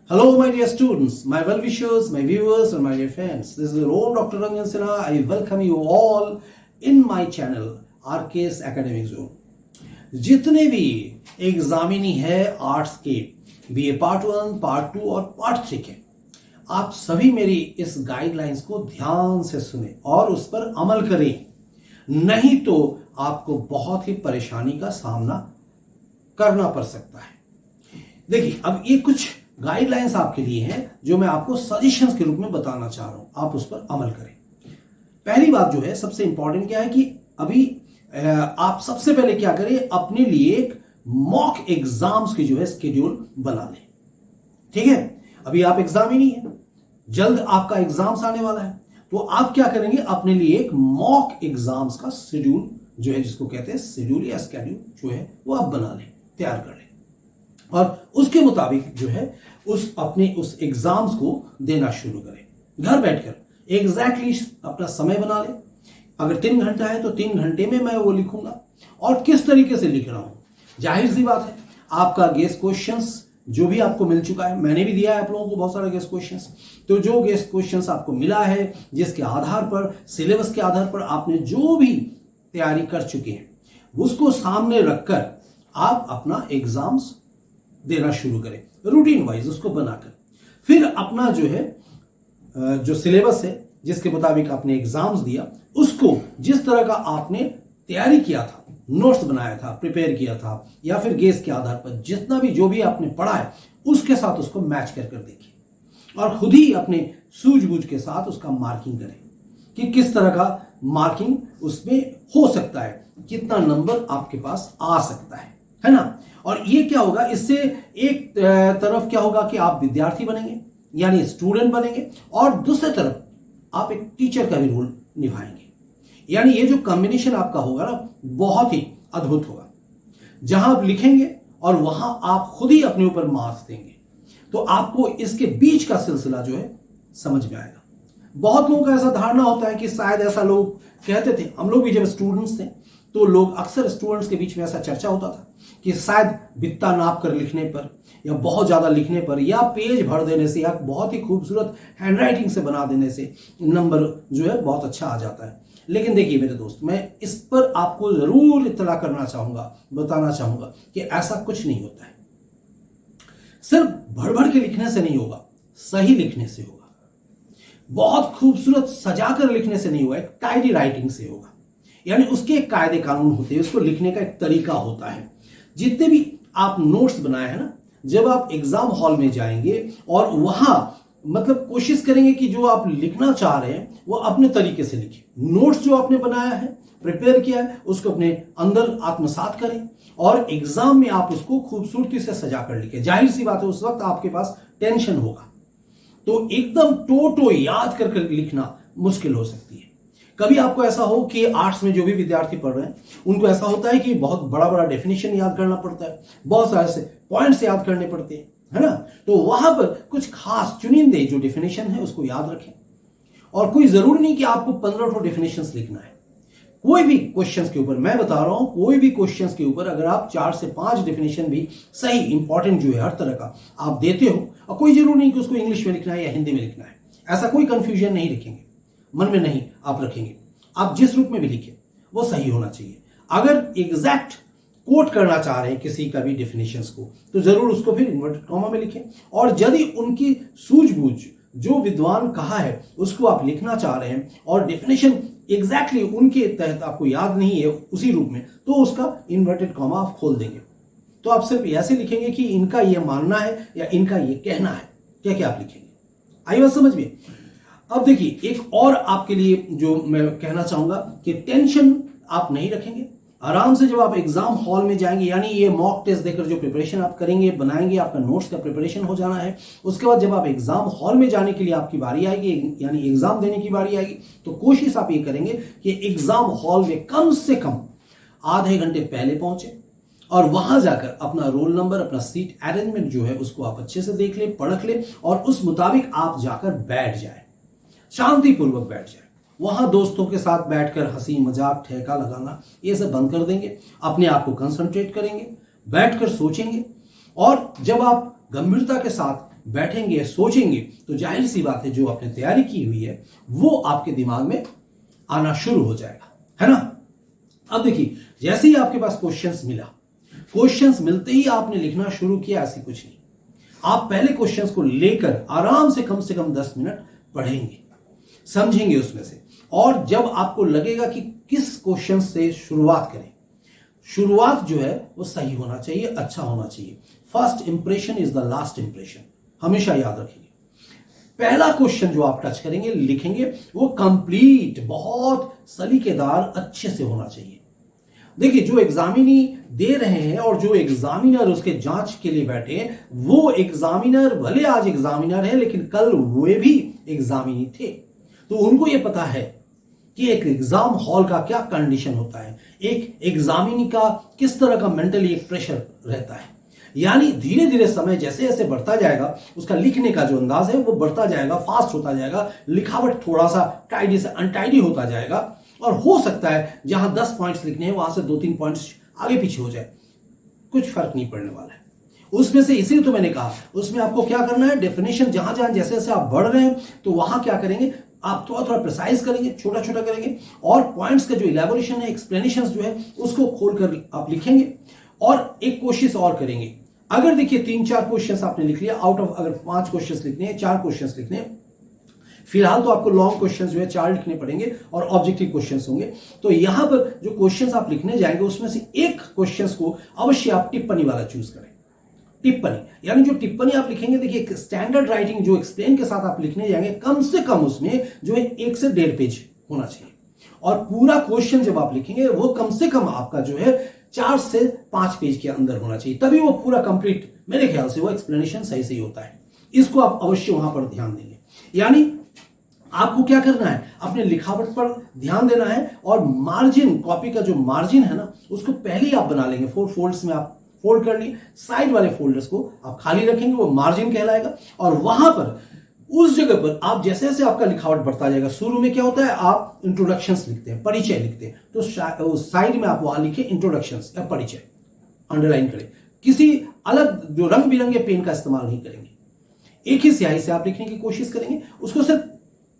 Hello, my dear students, my well-wishers, my viewers, and my dear friends. This is your own Dr. Ranjan Sinha. I welcome you all in my channel, RK's Academic Zone. जितने भी examinee है arts के BA part 1, part 2 और part 3 के, आप सभी मेरी इस गाइडलाइंस को ध्यान से सुने और उस पर अमल करें, नहीं तो आपको बहुत ही परेशानी का सामना करना पड़ सकता है। देखिए, अब ये कुछ गाइडलाइंस आपके लिए हैं जो मैं आपको सजेशंस के रूप में बताना चाह रहा हूं, आप उस पर अमल करें। पहली बात जो है, सबसे इंपॉर्टेंट क्या है कि अभी आप सबसे पहले क्या करें, अपने लिए एक मॉक एग्जाम्स की जो है स्केड्यूल बना लें। ठीक है, अभी आप एग्जाम ही नहीं है, जल्द आपका एग्जाम्स आने वाला है, तो आप क्या करेंगे, अपने लिए एक मॉक एग्जाम्स का शेड्यूल जो है, जिसको कहते हैं शेड्यूल या स्केड्यूल जो है, वो आप बना लें, तैयार कर लें और उसके मुताबिक जो है उस एग्जाम्स को देना शुरू करें। घर बैठकर एग्जैक्टली अपना समय बना लें। अगर 3 घंटा है तो 3 घंटे में मैं वो लिखूंगा। और किस तरीके से लिख रहा हूं, जाहिर सी बात है, आपका गेस्ट क्वेश्चंस जो भी आपको मिल चुका है, मैंने भी दिया है आप लोगों को बहुत सारे गेस्ट क्वेश्चंस, तो जो गेस्ट क्वेश्चंस आपको मिला है, जिसके आधार पर, सिलेबस के आधार पर आपने जो भी तैयारी कर चुके हैं, उसको सामने रखकर आप अपना एग्जाम्स देना शुरू करें, रूटीन वाइज उसको बनाकर। फिर अपना जो है जो सिलेबस है, जिसके मुताबिक आपने एग्जाम्स दिया, उसको जिस तरह का आपने तैयारी किया था, नोट्स बनाया था, प्रिपेयर किया था, या फिर गेस के आधार पर जितना भी जो भी आपने पढ़ा है, उसके साथ उसको मैच कर देखिए और खुद ही अपने सूझबूझ के साथ उसका मार्किंग करें कि किस तरह का मार्किंग उसमें हो सकता है, कितना नंबर आपके पास आ सकता है ना। और ये क्या होगा, इससे एक तरफ क्या होगा कि आप विद्यार्थी बनेंगे, यानी स्टूडेंट बनेंगे, और दूसरी तरफ आप एक टीचर का भी रोल निभाएंगे। यानी ये जो कॉम्बिनेशन आपका होगा ना, बहुत ही अद्भुत होगा, जहां आप लिखेंगे और वहां आप खुद ही अपने ऊपर मार्क्स देंगे, तो आपको इसके बीच का सिलसिला जो है समझ में आएगा। बहुत लोगों का ऐसा धारणा होता है कि शायद ऐसा लोग कहते थे, हम लोग भी जब स्टूडेंट्स थे तो लोग अक्सर स्टूडेंट्स के बीच में ऐसा चर्चा होता था कि शायद बित्ता नाप कर लिखने पर, या बहुत ज्यादा लिखने पर, या पेज भर देने से, या बहुत ही खूबसूरत हैंडराइटिंग से बना देने से नंबर जो है बहुत अच्छा आ जाता है। लेकिन देखिए मेरे दोस्त, मैं इस पर आपको जरूर इत्तला करना चाहूंगा, बताना चाहूंगा कि ऐसा कुछ नहीं होता है। सिर्फ भर भर के लिखने से नहीं होगा, सही लिखने से होगा, बहुत खूबसूरत सजाकर लिखने से नहीं होगा, एक टाइडी राइटिंग से होगा। यानी उसके एक कायदे कानून होते हैं, उसको लिखने का एक तरीका होता है। जितने भी आप नोट्स बनाए हैं ना, जब आप एग्जाम हॉल में जाएंगे और वहां मतलब कोशिश करेंगे कि जो आप लिखना चाह रहे हैं वो अपने तरीके से लिखें। नोट्स जो आपने बनाया है, प्रिपेयर किया है, उसको अपने अंदर आत्मसात करें और एग्जाम में आप उसको खूबसूरती से सजा कर लिखें। जाहिर सी बात है, उस वक्त आपके पास टेंशन होगा, तो एकदम टोटो याद कर लिखना मुश्किल हो सकती है। कभी आपको ऐसा हो कि आर्ट्स में जो भी विद्यार्थी पढ़ रहे हैं, उनको ऐसा होता है कि बहुत बड़ा बड़ा डेफिनेशन याद करना पड़ता है, बहुत सारे से पॉइंट्स याद करने पड़ते हैं, है ना। तो वहां पर कुछ खास चुनिंदे जो डेफिनेशन है उसको याद रखें। और कोई जरूरी नहीं कि आपको 15 डेफिनेशंस लिखना है। कोई भी क्वेश्चंस के ऊपर, मैं बता रहा हूं, कोई भी क्वेश्चंस के ऊपर अगर आप 4 से 5 डेफिनेशन भी सही, इंपॉर्टेंट जो है हर तरह का आप देते हो, और कोई जरूरी नहीं कि उसको इंग्लिश में लिखना है या हिंदी में लिखना है, ऐसा कोई कंफ्यूजन नहीं रखेंगे, मन में नहीं आप रखेंगे। आप जिस रूप में भी लिखें वो सही होना चाहिए। अगर एग्जैक्ट कोट करना चाह रहे हैं किसी का भी डेफिनेशंस को, तो जरूर उसको फिर इन्वर्टेड कॉमा में लिखें। और यदि उनकी सूझबूझ जो विद्वान कहा है उसको आप लिखना चाह रहे हैं और डेफिनेशन एग्जैक्टली उनके तहत आपको याद नहीं है उसी रूप में, तो उसका इन्वर्टेड कॉमा आप खोल देंगे। तो आप सिर्फ ऐसे लिखेंगे कि इनका यह मानना है या इनका यह कहना है, क्या क्या आप लिखेंगे। आई बात समझ में। अब देखिए, एक और आपके लिए जो मैं कहना चाहूंगा कि टेंशन आप नहीं रखेंगे। आराम से जब आप एग्जाम हॉल में जाएंगे, यानी ये मॉक टेस्ट देकर जो प्रिपरेशन आप करेंगे, बनाएंगे, आपका नोट्स का प्रिपरेशन हो जाना है। उसके बाद जब आप एग्जाम हॉल में जाने के लिए आपकी बारी आएगी, यानी एग्जाम देने की बारी आएगी, तो कोशिश आप ये करेंगे कि एग्जाम हॉल में कम से कम आधे घंटे पहले पहुंचे और वहां जाकर अपना रोल नंबर, अपना सीट अरेंजमेंट जो है उसको आप अच्छे से देख ले, परख ले, और उस मुताबिक आप जाकर बैठ जाए, शांतिपूर्वक बैठ जाए। वहां दोस्तों के साथ बैठकर हंसी मजाक ठेका लगाना ये सब बंद कर देंगे, अपने आप को कंसंट्रेट करेंगे, बैठकर सोचेंगे, और जब आप गंभीरता के साथ बैठेंगे, सोचेंगे, तो जाहिर सी बात है जो आपने तैयारी की हुई है वो आपके दिमाग में आना शुरू हो जाएगा, है ना। अब देखिए, जैसे ही आपके पास क्वेश्चंस मिला, क्वेश्चंस मिलते ही आपने लिखना शुरू किया, ऐसी कुछ नहीं। आप पहले क्वेश्चंस को लेकर आराम से कम 10 मिनट पढ़ेंगे, समझेंगे उसमें से, और जब आपको लगेगा कि किस क्वेश्चन से शुरुआत करें, शुरुआत जो है वो सही होना चाहिए, अच्छा होना चाहिए। First impression is the last impression, हमेशा याद रखिए। पहला क्वेश्चन जो आप टच करेंगे, लिखेंगे, वो कंप्लीट, बहुत सलीकेदार, अच्छे से होना चाहिए। देखिए, जो एग्जामिनी दे रहे हैं और जो एग्जामिनर उसके जांच के लिए बैठे हैं, वो एग्जामिनर भले आज एग्जामिनर है लेकिन कल वे भी एग्जामिनी थे, तो उनको ये पता है कि एक एग्जाम हॉल का क्या कंडीशन होता है, एक एग्जामिनी का किस तरह का मेंटली एक प्रेशर रहता है। यानी धीरे धीरे समय जैसे जैसे बढ़ता जाएगा, उसका लिखने का जो अंदाज है वो बढ़ता जाएगा, फास्ट होता जाएगा, लिखावट थोड़ा सा टाइडी से अनटाइडी होता जाएगा, और हो सकता है जहां 10 पॉइंट्स लिखने हैं वहां से 2-3 पॉइंट्स आगे पीछे हो जाए, कुछ फर्क नहीं पड़ने वाला है उसमें से। इसीलिए तो मैंने कहा उसमें आपको क्या करना है, डेफिनेशन जहां जहां जैसे जैसे आप बढ़ रहे हैं तो वहां क्या करेंगे, आप थोड़ा थोड़ा प्रिसाइज करेंगे, छोटा छोटा करेंगे, और पॉइंट्स का जो इलेबोरेशन है, एक्सप्लेनेशन जो है, उसको खोलकर आप लिखेंगे, और एक कोशिश और करेंगे। अगर देखिए 3-4 क्वेश्चंस आपने लिख लिया, आउट ऑफ अगर 5 क्वेश्चंस लिखने हैं, 4 क्वेश्चंस लिखने हैं, फिलहाल तो आपको लॉन्ग क्वेश्चंस जो है 4 लिखने पड़ेंगे और ऑब्जेक्टिव क्वेश्चंस होंगे, तो यहां पर जो क्वेश्चंस आप लिखने जाएंगे उसमें से एक क्वेश्चंस को अवश्य आप टिप्पणी वाला चूज करें। टिप्पणी यानी जो टिप्पणी आप लिखेंगे, देखिए स्टैंडर्ड राइटिंग जो एक्सप्लेन के साथ आप लिखने जाएंगे, कम से कम उसमें जो है 1 से 1.5 पेज होना चाहिए, और पूरा क्वेश्चन जब आप लिखेंगे वो कम से कम आपका जो है 4 से 5 पेज के अंदर होना चाहिए, तभी वो पूरा कंप्लीट, मेरे ख्याल से वो एक्सप्लेनेशन सही सही होता है। इसको आप अवश्य वहां पर ध्यान देंगे। यानी आपको क्या करना है, अपने लिखावट पर ध्यान देना है, और मार्जिन, कॉपी का जो मार्जिन है ना, उसको पहले ही आप बना लेंगे, 4 फोल्ड्स में आप फोल्ड कर लिए, साइड वाले फोल्डर्स को आप खाली रखेंगे, वो मार्जिन कहलाएगा, और वहां पर उस जगह पर आप जैसे जैसे आपका लिखावट बढ़ता जाएगा, शुरू में क्या होता है, आप इंट्रोडक्शंस लिखते हैं, परिचय लिखते हैं, तो साइड में आप वहां लिखे इंट्रोडक्शंस या परिचय, अंडरलाइन करें, किसी अलग जो रंग बिरंगे पेन का इस्तेमाल नहीं करेंगे, एक ही स्याही से आप लिखने की कोशिश करेंगे, उसको सिर्फ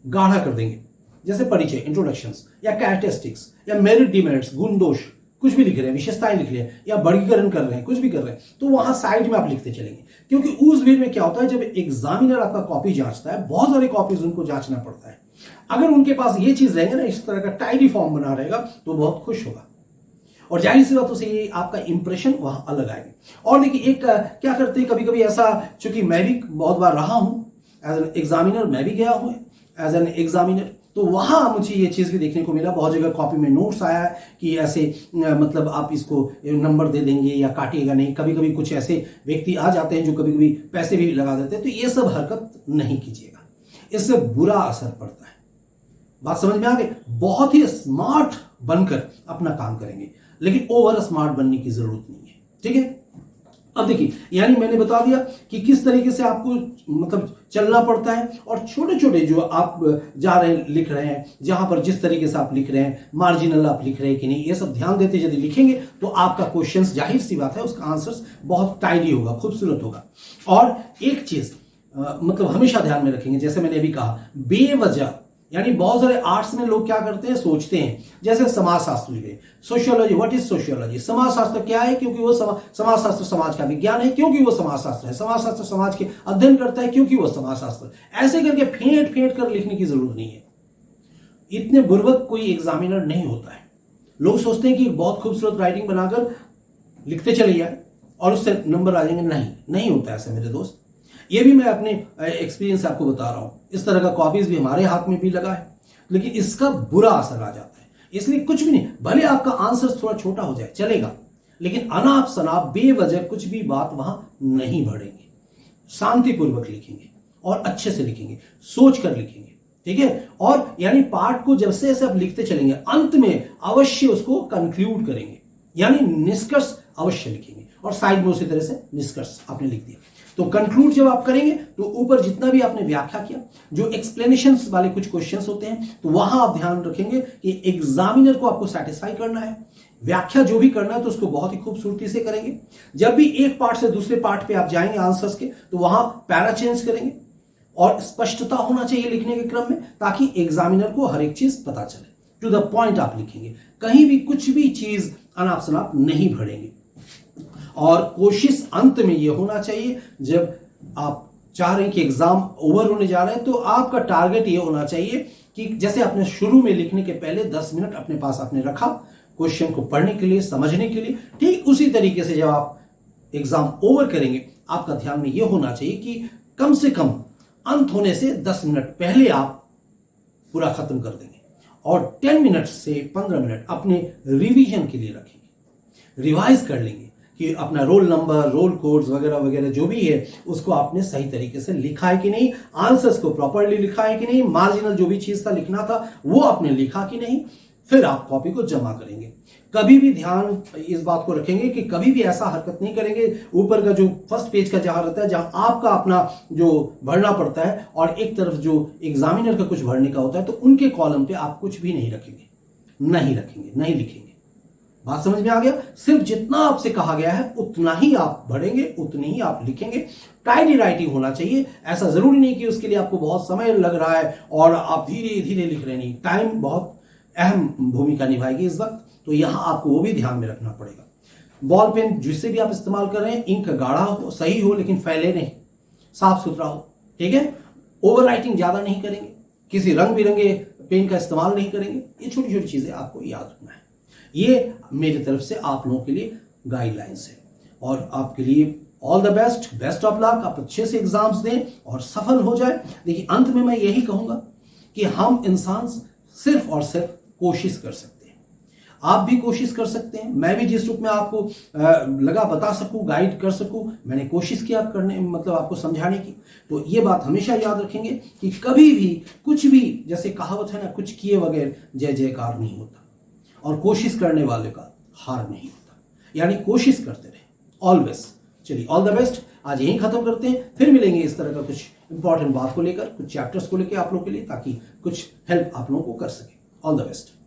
गाढ़ा कर देंगे, जैसे परिचय, इंट्रोडक्शंस, या कैरेक्टरिस्टिक्स, या मेरिट डिमेरिट्स, गुण दोष, कुछ भी लिख रहे हैं, विशेषताएं लिख रहे हैं, या वर्गीकरण कर रहे हैं, कुछ भी कर रहे हैं, तो वहां साइड में आप लिखते चलेंगे। क्योंकि उस भीड़ में क्या होता है, जब एग्जामिनर आपका कॉपी जांचता है, बहुत सारी कॉपीज उनको जांचना पड़ता है, अगर उनके पास ये चीज रहेगा ना, इस तरह का टाइडी फॉर्म बना रहेगा, तो बहुत खुश होगा, और जाहिर सी बात से आपका इंप्रेशन वहां अलग आएगा। और देखिए, एक क्या करते हैं, कभी कभी ऐसा, चूंकि मैं भी बहुत बार रहा हूं एज एन एग्जामिनर, मैं भी गया हूं एज एन एग्जामिनर, तो वहां मुझे ये चीज भी देखने को मिला, बहुत जगह कॉपी में नोट्स आया है कि ऐसे मतलब आप इसको नंबर दे देंगे या काटिएगा नहीं। कभी कभी कुछ ऐसे व्यक्ति आ जाते हैं जो कभी कभी पैसे भी लगा देते हैं, तो ये सब हरकत नहीं कीजिएगा, इससे बुरा असर पड़ता है। बात समझ में आ गई? बहुत ही स्मार्ट बनकर अपना काम करेंगे, लेकिन ओवर स्मार्ट बनने की जरूरत नहीं है, ठीक है। अब देखिए, यानी मैंने बता दिया कि किस तरीके से आपको मतलब चलना पड़ता है, और छोटे छोटे जो आप जा रहे हैं, लिख रहे हैं, जहां पर जिस तरीके से आप लिख रहे हैं, मार्जिनल आप लिख रहे हैं कि नहीं, ये सब ध्यान देते यदि लिखेंगे तो आपका क्वेश्चन, जाहिर सी बात है, उसका आंसर्स बहुत टाइडी होगा, खूबसूरत होगा। और एक चीज मतलब हमेशा ध्यान में रखेंगे, जैसे मैंने अभी कहा, बेवजह, यानी बहुत सारे आर्ट्स में लोग क्या करते हैं, सोचते हैं, जैसे समाज शास्त्र लिखे, सोशियोलॉजी, व्हाट इज सोशियोलॉजी, समाज शास्त्र क्या है, क्योंकि वो समाज शास्त्र समाज का विज्ञान है, क्योंकि वो समाज शास्त्र है, समाज शास्त्र समाज के अध्ययन करता है, क्योंकि वो समाज शास्त्र। ऐसे करके फेंट फेंट कर लिखने की जरूरत नहीं है, इतने बुर्बक कोई एग्जामिनर नहीं होता है। लोग सोचते हैं कि बहुत खूबसूरत राइटिंग बनाकर लिखते चले जाए और उससे नंबर आ जाएंगे, नहीं होता ऐसा मेरे दोस्त। ये भी मैं अपने एक्सपीरियंस से आपको बता रहा हूं, इस तरह का कॉपीज भी हमारे हाथ में भी लगा है, लेकिन इसका बुरा असर आ जाता है। इसलिए कुछ भी नहीं, भले आपका आंसर थोड़ा छोटा हो जाए चलेगा, लेकिन अनाप शनाप बेवजह कुछ भी बात वहां नहीं बढ़ेंगे। शांतिपूर्वक लिखेंगे और अच्छे से लिखेंगे, सोच कर लिखेंगे, ठीक है। और यानी पाठ को जैसे जैसे आप लिखते चलेंगे, अंत में अवश्य उसको कंक्लूड करेंगे, यानी निष्कर्ष अवश्य लिखेंगे, और साइड में उसी तरह से निष्कर्ष आपने लिख दिया। तो कंक्लूड जब आप करेंगे तो ऊपर जितना भी आपने व्याख्या किया, जो एक्सप्लेनेशंस वाले कुछ क्वेश्चंस होते हैं, तो वहां आप ध्यान रखेंगे कि एग्जामिनर को आपको सेटिस्फाई करना है, व्याख्या जो भी करना है तो उसको बहुत ही खूबसूरती से करेंगे। जब भी एक पार्ट से दूसरे पार्ट पे आप जाएंगे आंसर्स के, तो वहां पैरा चेंज करेंगे और स्पष्टता होना चाहिए लिखने के क्रम में, ताकि एग्जामिनर को हर एक चीज पता चले। टू द पॉइंट आप लिखेंगे, कहीं भी कुछ भी चीज अनाप शनाप नहीं भरेंगे। और कोशिश अंत में यह होना चाहिए, जब आप चाह रहे हैं कि एग्जाम ओवर होने जा रहे हैं, तो आपका टारगेट यह होना चाहिए कि जैसे आपने शुरू में लिखने के पहले 10 मिनट अपने पास आपने रखा क्वेश्चन को पढ़ने के लिए, समझने के लिए, ठीक उसी तरीके से जब आप एग्जाम ओवर करेंगे, आपका ध्यान में यह होना चाहिए कि कम से कम अंत होने से 10 मिनट पहले आप पूरा खत्म कर देंगे और 10 मिनट से 15 मिनट अपने रिवीजन के लिए रखेंगे, रिवाइज कर लेंगे कि अपना रोल नंबर, रोल कोड्स वगैरह वगैरह जो भी है उसको आपने सही तरीके से लिखा है कि नहीं, आंसर्स को प्रॉपरली लिखा है कि नहीं, मार्जिनल जो भी चीज था लिखना था वो आपने लिखा कि नहीं। फिर आप कॉपी को जमा करेंगे। कभी भी ध्यान इस बात को रखेंगे कि कभी भी ऐसा हरकत नहीं करेंगे, ऊपर का जो फर्स्ट पेज का जहां रहता है, जहां आपका अपना जो भरना पड़ता है और एक तरफ जो एग्जामिनर का कुछ भरने का होता है, तो उनके कॉलम पे आप कुछ भी नहीं रखेंगे, नहीं लिखेंगे। बात समझ में आ गया? सिर्फ जितना आपसे कहा गया है उतना ही आप भरेंगे, उतनी ही आप लिखेंगे। टाइडी राइटिंग होना चाहिए। ऐसा जरूरी नहीं कि उसके लिए आपको बहुत समय लग रहा है और आप धीरे धीरे लिख रहे नहीं। टाइम बहुत अहम भूमिका निभाएगी इस वक्त, तो यहां आपको वो भी ध्यान में रखना पड़ेगा। बॉल पेन जिससे भी आप इस्तेमाल कर रहे हैं, इंक गाढ़ा हो, सही हो, लेकिन फैले नहीं, साफ सुथरा हो, ठीक है। ओवर राइटिंग ज्यादा नहीं करेंगे, किसी रंग बिरंगे पेन का इस्तेमाल नहीं करेंगे। ये छोटी छोटी चीजें आपको याद रखना है। ये मेरी तरफ से आप लोगों के लिए गाइडलाइंस है और आपके लिए all the best, best of luck. आप अच्छे से एग्जाम्स दें और सफल हो जाए। देखिए, अंत में मैं यही कहूंगा कि हम इंसान सिर्फ और सिर्फ कोशिश कर सकते हैं। आप भी कोशिश कर सकते हैं। मैं भी जिस रूप में आपको लगा बता सकूं, गाइड कर सकूं, मैंने कोशिश किया करने, मतलब आपको समझाने की। तो ये बात हमेशा याद रखेंगे कि कभी भी कुछ भी, जैसे कहावत है ना, कुछ किए बगैर जय जयकार नहीं होता और कोशिश करने वाले का हार नहीं होता। यानी कोशिश करते रहे ऑलवेज। चलिए, ऑल द बेस्ट। आज यहीं खत्म करते हैं, फिर मिलेंगे इस तरह का कुछ इंपॉर्टेंट बात को लेकर, कुछ चैप्टर्स को लेकर आप लोग के लिए, ताकि कुछ हेल्प आप लोगों को कर सके। All the best.